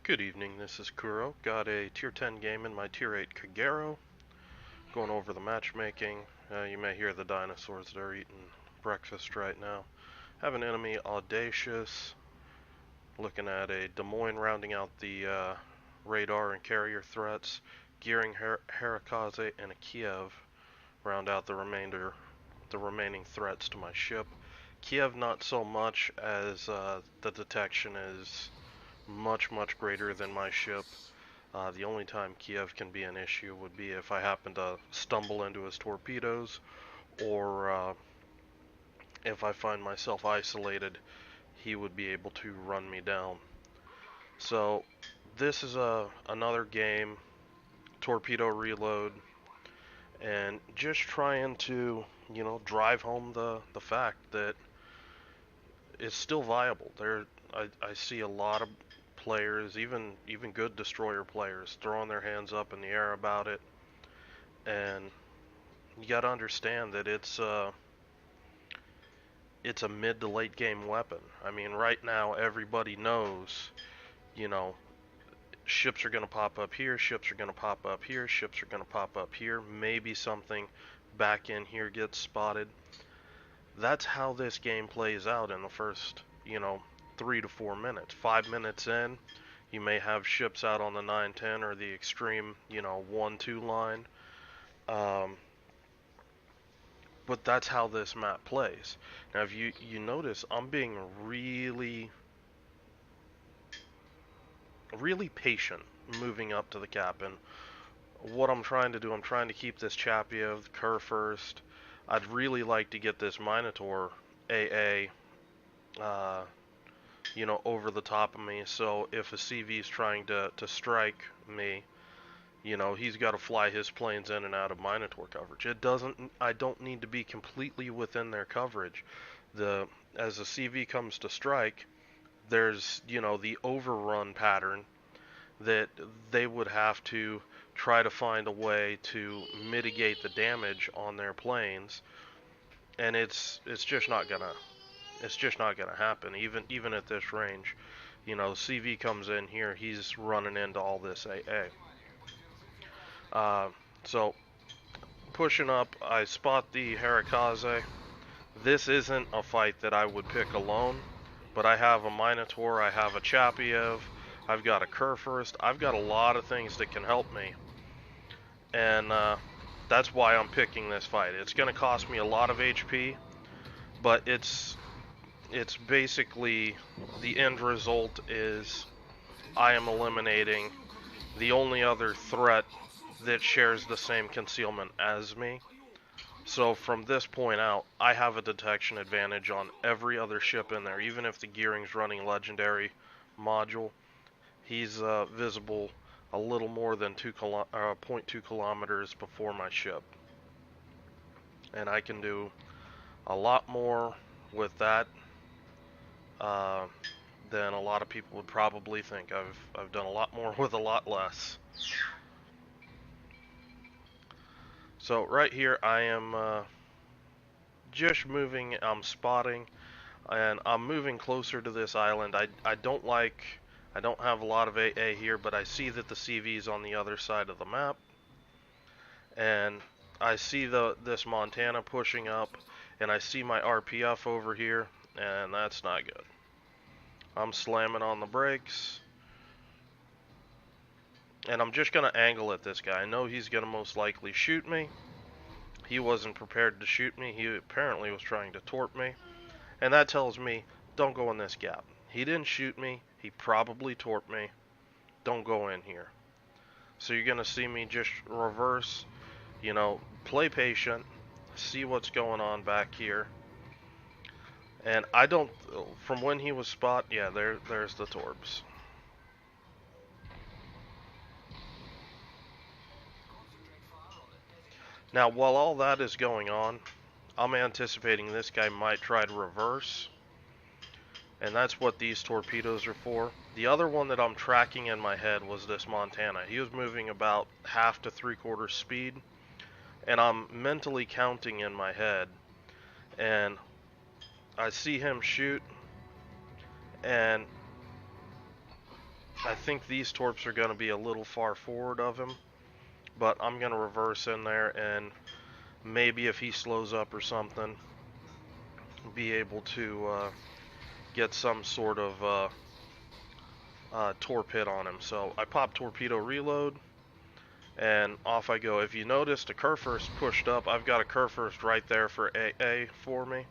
Good evening, this is Kuro. Got a tier 10 game in my tier 8 Kagero. Going over the matchmaking. You may hear the dinosaurs that are eating breakfast right now. Have an enemy Audacious. Looking at a Des Moines rounding out the radar and carrier threats. Gearing Herakaze and a Kiev round out the remaining threats to my ship. Kiev not so much as the detection is much greater than my ship. The only time Kiev can be an issue would be if I happen to stumble into his torpedoes, or if I find myself isolated, he would be able to run me down. So this is another game, torpedo reload, and just trying to, drive home the fact that it's still viable. I see a lot of players, even good destroyer players, throwing their hands up in the air about it, and you got to understand that it's a mid to late game weapon. I mean, right now everybody knows, you know, ships are going to pop up here, ships are going to pop up here, ships are going to pop up here. Maybe something back in here gets spotted. That's how this game plays out in the first, 3 to 4 minutes. 5 minutes in, you may have ships out on the 9-10 or the extreme, 1-2 line. But that's how this map plays. Now, if you notice, I'm being really patient moving up to the cap. And what I'm trying to do, I'm trying to keep this Chapiev Kerr first. I'd really like to get this Minotaur AA, over the top of me. So if a CV is trying to strike me, he's got to fly his planes in and out of Minotaur coverage. I don't need to be completely within their coverage. As the CV comes to strike, there's, the overrun pattern that they would have to try to find a way to mitigate the damage on their planes, and it's just not gonna happen, even at this range. CV comes in here, he's running into all this AA. So pushing up, I spot the Herakaze. This isn't a fight that I would pick alone, but I have a Minotaur, I have a Chapiev, I've got a Kerr first, I've got a lot of things that can help me. And that's why I'm picking this fight. It's going to cost me a lot of HP, but it's basically the end result is I am eliminating the only other threat that shares the same concealment as me. So from this point out, I have a detection advantage on every other ship in there. Even if the Gearing's running legendary module, he's visible a little more than 0.2 kilometers before my ship. And I can do a lot more with that than a lot of people would probably think. I've done a lot more with a lot less. So right here I am just moving, I'm spotting, and I'm moving closer to this island. I don't have a lot of AA here, but I see that the CV is on the other side of the map, and I see this Montana pushing up, and I see my RPF over here, and that's not good. I'm slamming on the brakes, and I'm just going to angle at this guy. I know he's going to most likely shoot me. He wasn't prepared to shoot me. He apparently was trying to torp me, and that tells me, don't go in this gap. He didn't shoot me. He probably torped me. Don't go in here. So you're going to see me just reverse, play patient, see what's going on back here. And I don't, from when he was spot, yeah, there's the torps. Now, while all that is going on, I'm anticipating this guy might try to reverse. And that's what these torpedoes are for. The other one that I'm tracking in my head was this Montana. He was moving about half to 3/4 speed. And I'm mentally counting in my head. And I see him shoot. And I think these torps are going to be a little far forward of him, but I'm going to reverse in there, and maybe if he slows up or something, be able to get some sort of torp hit on him. So I pop torpedo reload, and off I go. If you noticed, a Kurfürst pushed up. I've got a Kurfürst right there for AA for me,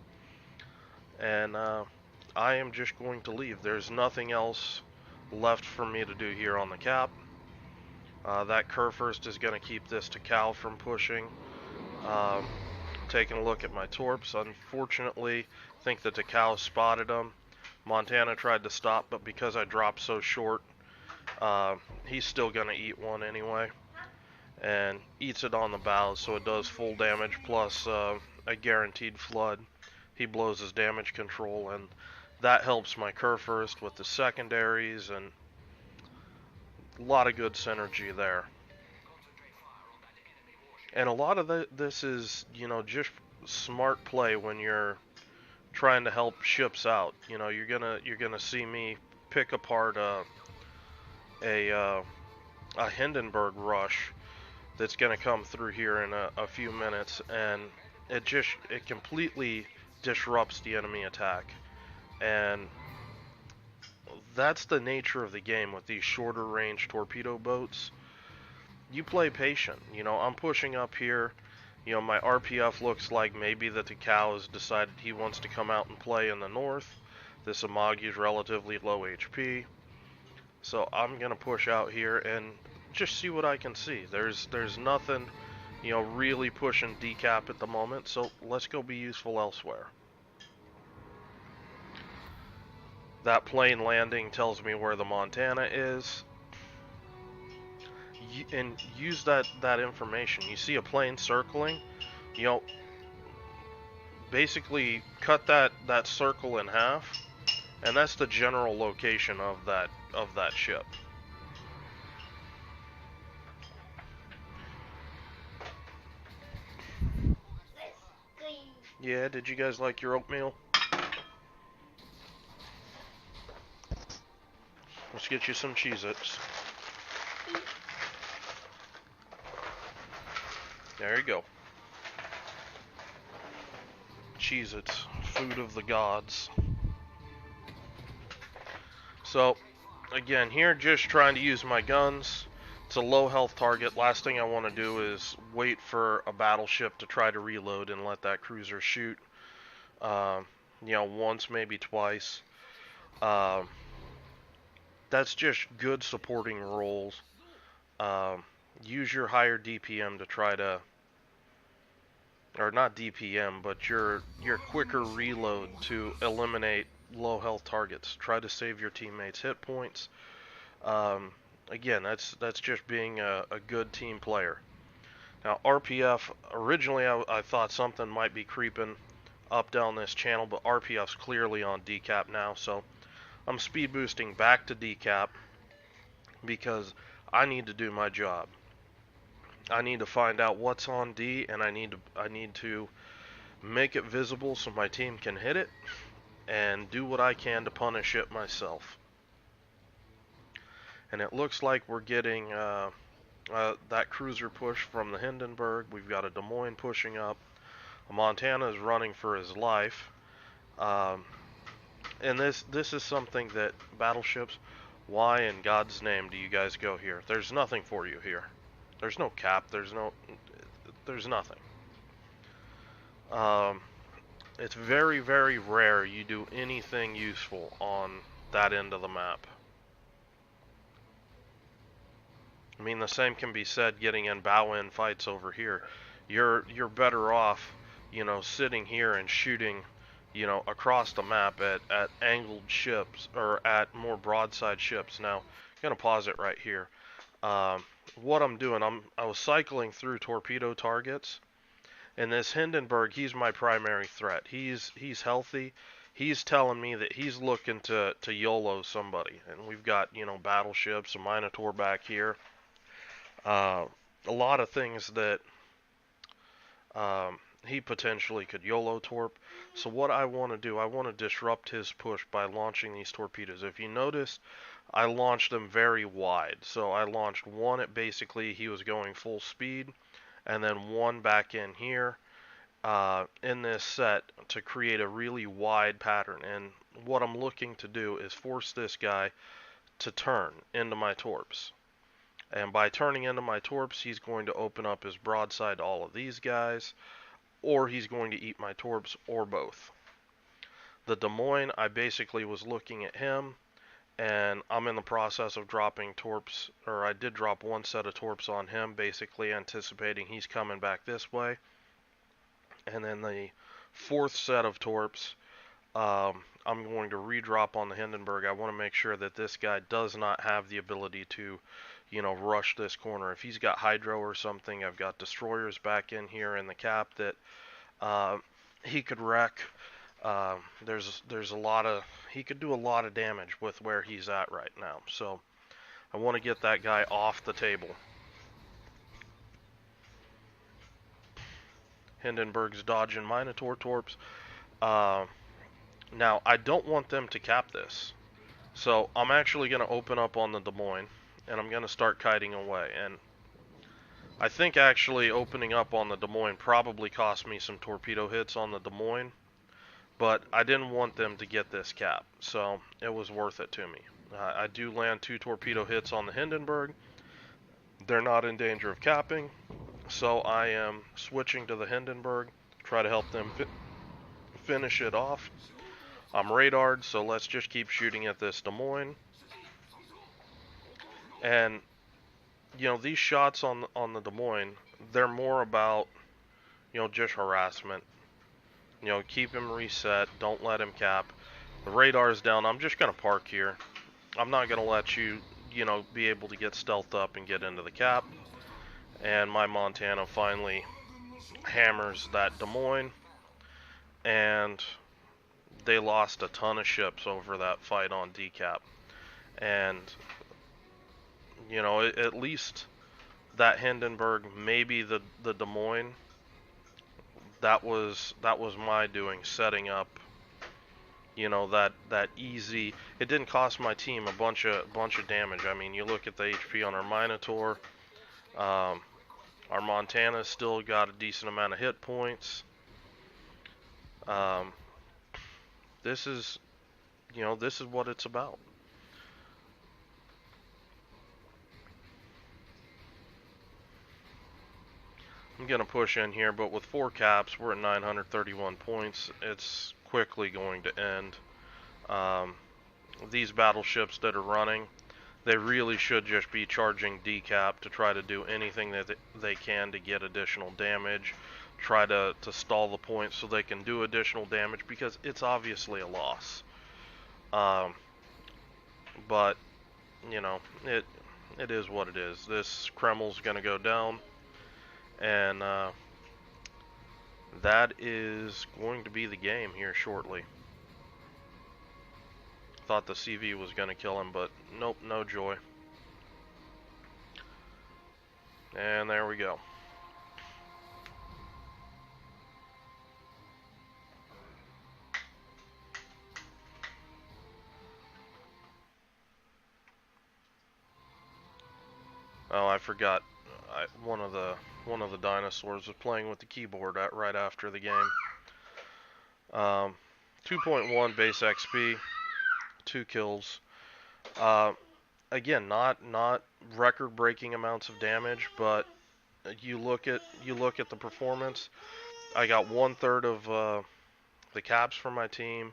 and I am just going to leave. There's nothing else left for me to do here on the cap. That Kurfürst is going to keep this Takao from pushing. Taking a look at my torps, unfortunately, I think the Takao spotted him. Montana tried to stop, but because I dropped so short, he's still going to eat one anyway. And eats it on the bows, so it does full damage plus a guaranteed flood. He blows his damage control, and that helps my Kurfürst with the secondaries, and a lot of good synergy there. And a lot of this is, you know, just smart play when you're trying to help ships out. You know, you're gonna see me pick apart a Hindenburg rush that's gonna come through here in a few minutes, and it completely disrupts the enemy attack. And that's the nature of the game with these shorter range torpedo boats. You play patient. You know, I'm pushing up here. You know, my RPF looks like maybe the Takao has decided he wants to come out and play in the north. This Amagi is relatively low HP. So I'm going to push out here and just see what I can see. There's nothing, you know, really pushing decap at the moment. So let's go be useful elsewhere. That plane landing tells me where the Montana is. And use that information. You see a plane circling, you know, basically cut that circle in half, and that's the general location of that ship. Yeah, did you guys like your oatmeal? Let's get you some Cheez-Its. There you go. Cheez-Its, food of the gods. So, again, here just trying to use my guns. It's a low health target. Last thing I want to do is wait for a battleship to try to reload and let that cruiser shoot. You know, once, maybe twice. That's just good supporting roles. Use your higher DPM to try to, or not DPM, but your quicker reload to eliminate low health targets. Try to save your teammates' hit points. Again, that's just being a good team player. Now RPF, originally I thought something might be creeping up down this channel, but RPF's clearly on decap now, so I'm speed boosting back to decap because I need to do my job. I need to find out what's on D, and I need to make it visible so my team can hit it and do what I can to punish it myself. And it looks like we're getting that cruiser push from the Hindenburg. We've got a Des Moines pushing up. A Montana is running for his life. And this is something that battleships, why in God's name do you guys go here? There's nothing for you here. There's no cap. There's nothing. It's very, very rare you do anything useful on that end of the map. I mean, the same can be said getting in bow-end fights over here. You're better off, you know, sitting here and shooting, you know, across the map at angled ships or at more broadside ships. Now, I'm gonna pause it right here. What I'm doing, I was cycling through torpedo targets, and this Hindenburg, he's my primary threat. He's healthy. He's telling me that he's looking to YOLO somebody, and we've got, you know, battleships, a Minotaur back here. A lot of things that he potentially could YOLO torp. So what I want to do, I want to disrupt his push by launching these torpedoes. If you notice, I launched them very wide. So I launched one at basically he was going full speed, and then one back in here in this set to create a really wide pattern. And what I'm looking to do is force this guy to turn into my torps. And by turning into my torps, he's going to open up his broadside to all of these guys, or he's going to eat my torps, or both. The Des Moines, I basically was looking at him, and I'm in the process of dropping torps, or I did drop one set of torps on him, basically anticipating he's coming back this way. And then the fourth set of torps, I'm going to redrop on the Hindenburg. I want to make sure that this guy does not have the ability to, rush this corner. If he's got hydro or something, I've got destroyers back in here in the cap that he could wreck. There's a lot of, he could do a lot of damage with where he's at right now. So I want to get that guy off the table. Hindenburg's dodging Minotaur torps. Now, I don't want them to cap this. So I'm actually going to open up on the Des Moines, and I'm going to start kiting away. And I think actually opening up on the Des Moines probably cost me some torpedo hits on the Des Moines, but I didn't want them to get this cap, so it was worth it to me. I do land 2 torpedo hits on the Hindenburg. They're not in danger of capping, so I am switching to the Hindenburg, try to help them finish it off. I'm radared, so let's just keep shooting at this Des Moines. And, these shots on the Des Moines, they're more about, just harassment. Keep him reset, don't let him cap. The radar's down, I'm just going to park here. I'm not going to let you, be able to get stealthed up and get into the cap. And my Montana finally hammers that Des Moines. And they lost a ton of ships over that fight on decap. And, at least that Hindenburg, maybe the Des Moines, that was my doing, setting up, that easy. It didn't cost my team a bunch of damage. I mean, you look at the HP on our Minotaur. Our Montana still got a decent amount of hit points. This is what it's about. I'm going to push in here, but with 4 caps, we're at 931 points. It's quickly going to end. These battleships that are running, they really should just be charging decap to try to do anything that they can to get additional damage. Try to stall the point so they can do additional damage, because it's obviously a loss. But, it is what it is. This Kreml's going to go down. And that is going to be the game here shortly. Thought the CV was going to kill him, but nope, no joy. And there we go. Oh, I forgot. One of the dinosaurs was playing with the keyboard right after the game. 2.1 base XP, 2 kills. Again, not record-breaking amounts of damage, but you look at the performance. I got 1/3 of the caps for my team.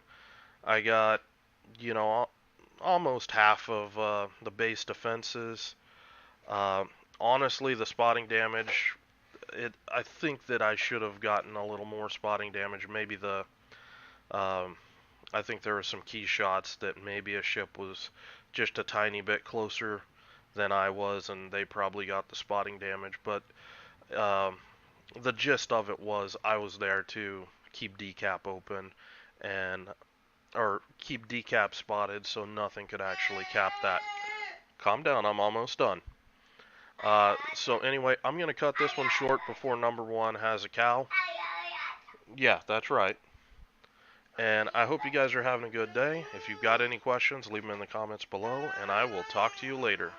I got almost half of the base defenses. Honestly, the spotting damage, I think that I should have gotten a little more spotting damage. Maybe I think there were some key shots that maybe a ship was just a tiny bit closer than I was, and they probably got the spotting damage. But the gist of it was I was there to keep decap open or keep decap spotted so nothing could actually cap that. Calm down, I'm almost done. So anyway, I'm going to cut this one short before number 1 has a cow. Yeah, that's right. And I hope you guys are having a good day. If you've got any questions, leave them in the comments below, and I will talk to you later.